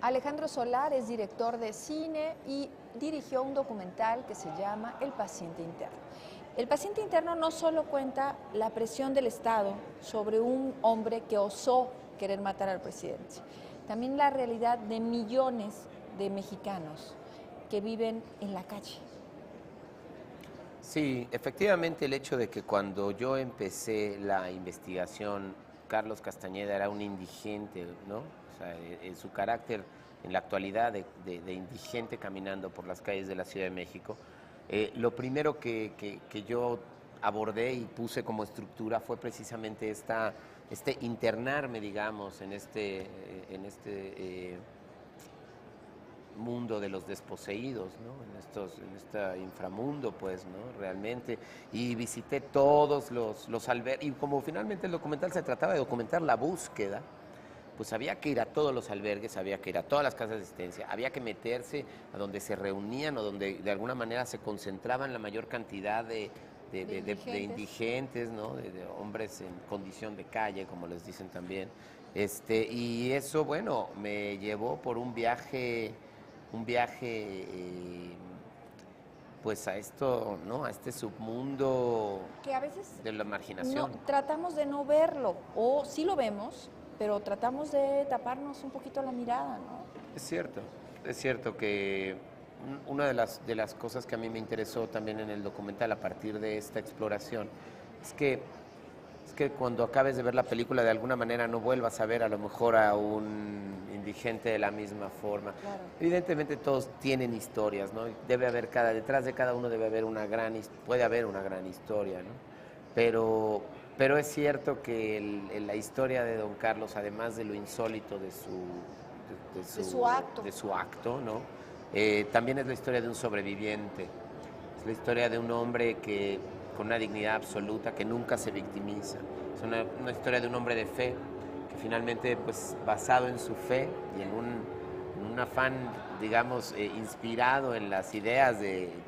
Alejandro Solar es director de cine y dirigió un documental que se llama El paciente interno. El paciente interno no solo cuenta la presión del Estado sobre un hombre que osó querer matar al presidente, también la realidad de millones de mexicanos que viven en la calle. Sí, efectivamente el hecho de que cuando yo empecé la investigación, Carlos Castañeda era un indigente, ¿no? O sea, en su carácter en la actualidad de indigente caminando por las calles de la Ciudad de México, lo primero que yo abordé y puse como estructura fue precisamente este internarme, digamos, en este mundo de los desposeídos, ¿no? En este inframundo, pues, ¿no? Realmente. Y visité todos los albergues. Y como finalmente el documental se trataba de documentar la búsqueda, pues había que ir a todos los albergues, había que ir a todas las casas de asistencia, había que meterse a donde se reunían o donde de alguna manera se concentraban la mayor cantidad de indigentes, ¿no? De hombres en condición de calle, como les dicen también. Y eso, bueno, me llevó por un viaje, pues a esto, ¿no? A este submundo Que a veces de la marginación. tratamos de no verlo, o sí lo vemos, pero tratamos de taparnos un poquito la mirada, ¿no? Es cierto que una de las cosas que a mí me interesó también en el documental a partir de esta exploración es que cuando acabes de ver la película de alguna manera no vuelvas a ver a lo mejor a un indigente de la misma forma. Claro. Evidentemente todos tienen historias, ¿no? Debe haber detrás de cada uno debe haber puede haber una gran historia, ¿no? Pero es cierto que la historia de Don Carlos, además de lo insólito de su acto, ¿no? También es la historia de un sobreviviente. Es la historia de un hombre con una dignidad absoluta, que nunca se victimiza. Es una historia de un hombre de fe, que finalmente, pues, basado en su fe y en un afán, digamos, inspirado en las ideas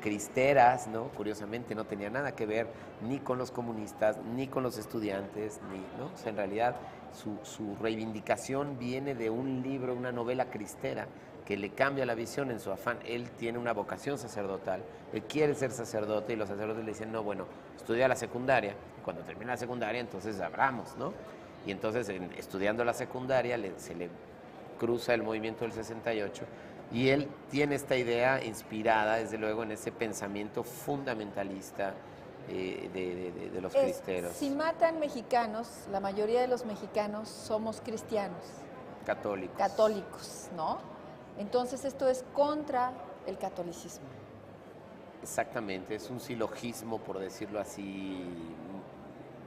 cristeras, ¿no? Curiosamente no tenía nada que ver ni con los comunistas, ni con los estudiantes, ¿no? O sea, en realidad su reivindicación viene de un libro, una novela cristera, que le cambia la visión en su afán. Él tiene una vocación sacerdotal, él quiere ser sacerdote y los sacerdotes le dicen, no, bueno, estudia la secundaria, cuando termine la secundaria entonces abramos, ¿no? Y entonces estudiando la secundaria se le cruza el movimiento del 68 y él tiene esta idea inspirada desde luego en ese pensamiento fundamentalista de los cristeros. Si matan mexicanos, la mayoría de los mexicanos somos cristianos. Católicos, ¿no? Entonces esto es contra el catolicismo. Exactamente, es un silogismo, por decirlo así,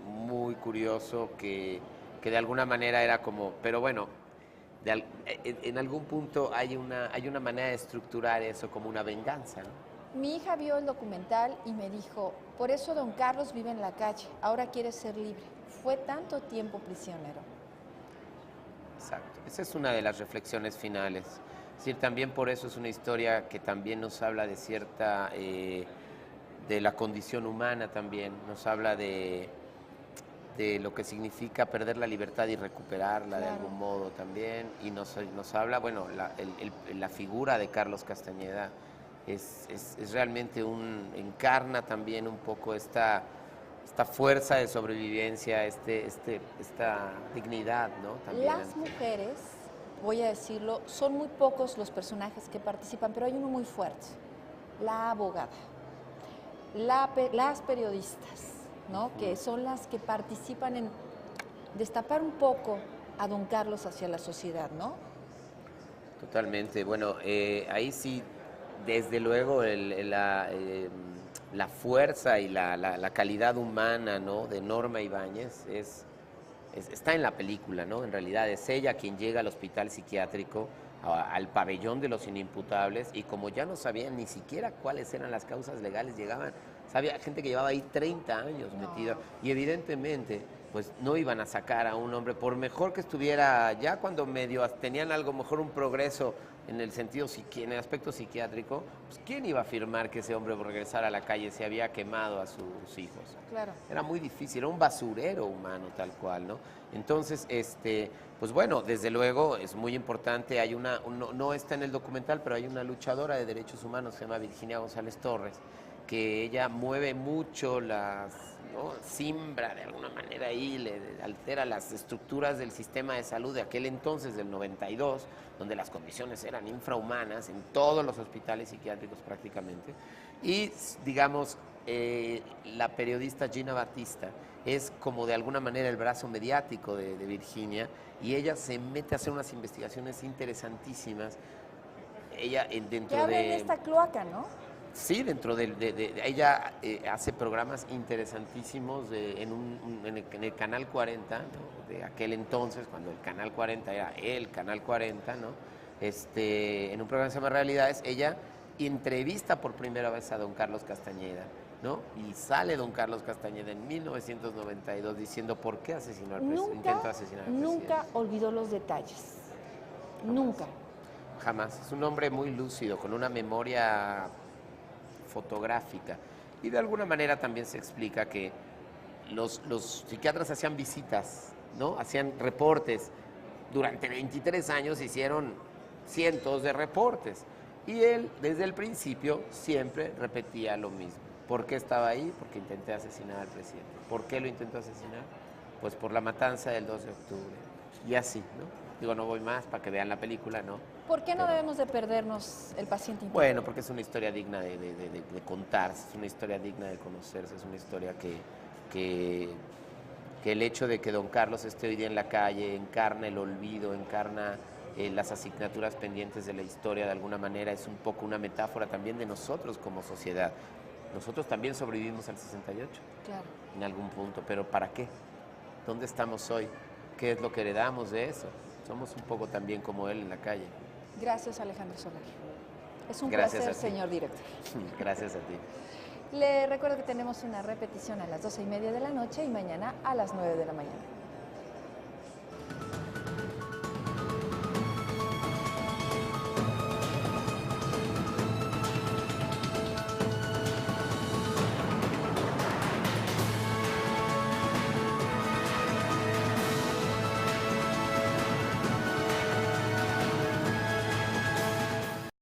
muy curioso, que de alguna manera era como, pero bueno, en algún punto hay una manera de estructurar eso como una venganza, ¿no? Mi hija vio el documental y me dijo, por eso don Carlos vive en la calle, ahora quiere ser libre. Fue tanto tiempo prisionero. Exacto, esa es una de las reflexiones finales. Es decir, también por eso es una historia que también nos habla de de la condición humana también, nos habla de lo que significa perder la libertad y recuperarla, claro, de algún modo también, y nos habla, bueno, la figura de Carlos Castañeda es realmente encarna también un poco esta fuerza de sobrevivencia, esta dignidad, ¿no? También las mujeres, voy a decirlo, son muy pocos los personajes que participan, pero hay uno muy fuerte, la abogada, las periodistas, ¿no? Que son las que participan en destapar un poco a don Carlos hacia la sociedad, ¿no? Totalmente. Bueno, ahí sí, desde luego, la fuerza y la calidad humana, ¿no? De Norma Ibáñez está en la película, ¿no? En realidad es ella quien llega al hospital psiquiátrico, al pabellón de los inimputables, y como ya no sabían ni siquiera cuáles eran las causas legales, había gente que llevaba ahí 30 años metida, y evidentemente pues no iban a sacar a un hombre, por mejor que estuviera, ya cuando medio tenían algo mejor un progreso en el sentido, en el aspecto psiquiátrico, pues ¿quién iba a afirmar que ese hombre por regresar a la calle se había quemado a sus hijos? Claro. Era muy difícil, era un basurero humano tal cual, ¿no? Entonces, pues bueno, desde luego es muy importante, hay no está en el documental, pero hay una luchadora de derechos humanos, se llama Virginia González Torres, que ella mueve mucho ¿no? Simbra de alguna manera ahí, altera las estructuras del sistema de salud de aquel entonces, del 92, donde las condiciones eran infrahumanas en todos los hospitales psiquiátricos prácticamente. Y, digamos, la periodista Gina Batista es como de alguna manera el brazo mediático de Virginia, y ella se mete a hacer unas investigaciones interesantísimas. Ella dentro que abre de esta cloaca, ¿no? Sí, dentro ella hace programas interesantísimos en el Canal 40, ¿no? De aquel entonces, cuando el Canal 40 era el Canal 40, ¿no? En un programa que se llama Realidades, ella entrevista por primera vez a don Carlos Castañeda, ¿no? Y sale don Carlos Castañeda en 1992 diciendo por qué asesinó al presidente, intentó asesinar al presidente. Nunca olvidó los detalles, nunca. Jamás. Es un hombre muy lúcido, con una memoria fotográfica, y de alguna manera también se explica que los psiquiatras hacían visitas, ¿no? Hacían reportes. Durante 23 años hicieron cientos de reportes, y él desde el principio siempre repetía lo mismo. ¿Por qué estaba ahí? Porque intenté asesinar al presidente. ¿Por qué lo intentó asesinar? Pues por la matanza del 2 de octubre. Y así, ¿no? Digo, no voy más para que vean la película, ¿no? ¿Por qué no debemos de perdernos el paciente interno? Bueno, porque es una historia digna de contarse, es una historia digna de conocerse, es una historia que el hecho de que don Carlos esté hoy día en la calle encarna el olvido, encarna las asignaturas pendientes de la historia de alguna manera, es un poco una metáfora también de nosotros como sociedad. Nosotros también sobrevivimos al 68, claro, en algún punto, pero ¿para qué? ¿Dónde estamos hoy? ¿Qué es lo que heredamos de eso? Somos un poco también como él en la calle. Gracias, Alejandro Soler. Es un Gracias placer, a ti. señor director. Gracias a ti. Le recuerdo que tenemos una repetición a las 12:30 de la noche y mañana a las 9 de la mañana.